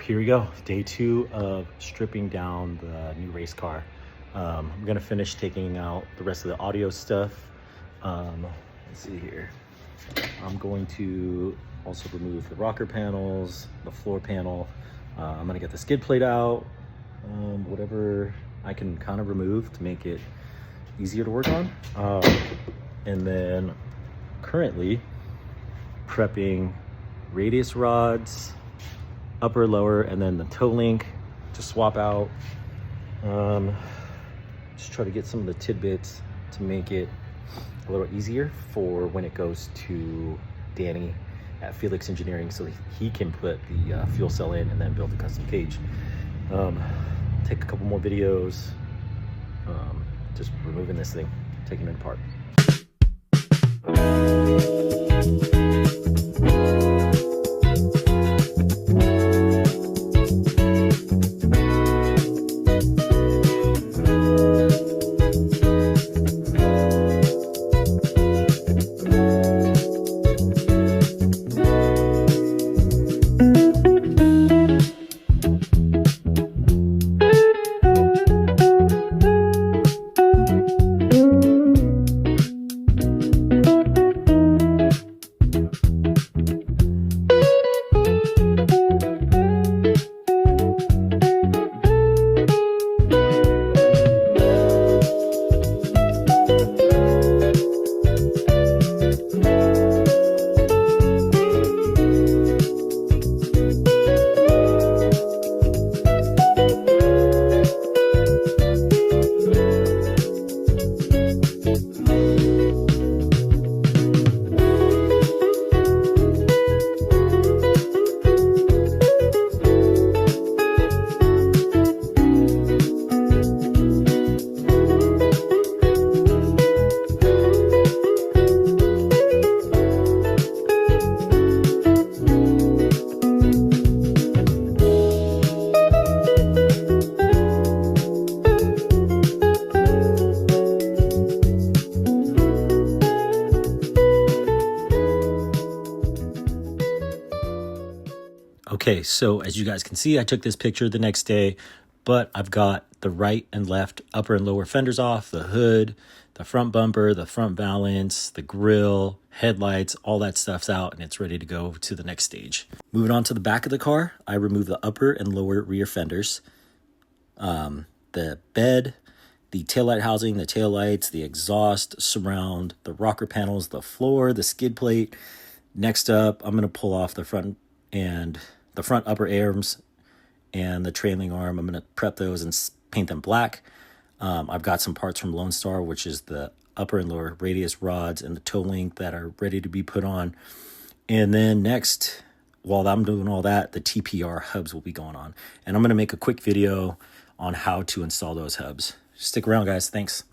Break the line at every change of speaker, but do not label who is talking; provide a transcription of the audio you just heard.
here we go. Day 2 of stripping down the new race car. I'm gonna finish taking out the rest of the audio stuff. Let's see here. I'm going to also remove the rocker panels, the floor panel. I'm gonna get the skid plate out, whatever I can kind of remove to make it easier to work on. And then currently prepping radius rods, upper, lower, and then the toe link to swap out. Just try to get some of the tidbits to make it a little easier for when it goes to Danny at Felix Engineering, so he can put the fuel cell in and then build a custom cage. Take a couple more videos, just removing this thing, taking it apart. Okay, so as you guys can see, I took this picture the next day, but I've got the right and left upper and lower fenders off, the hood, the front bumper, the front balance, the grille, headlights, all that stuff's out, and it's ready to go to the next stage. Moving on to the back of the car, I removed the upper and lower rear fenders, the bed, the taillight housing, the taillights, the exhaust, surround, the rocker panels, the floor, the skid plate. Next up, I'm going to pull off the front upper arms and the trailing arm. I'm going to prep those and paint them black. I've got some parts from Lone Star, which is the upper and lower radius rods and the toe link that are ready to be put on. And then next, while I'm doing all that, the TPR hubs will be going on. And I'm going to make a quick video on how to install those hubs. Stick around, guys. Thanks.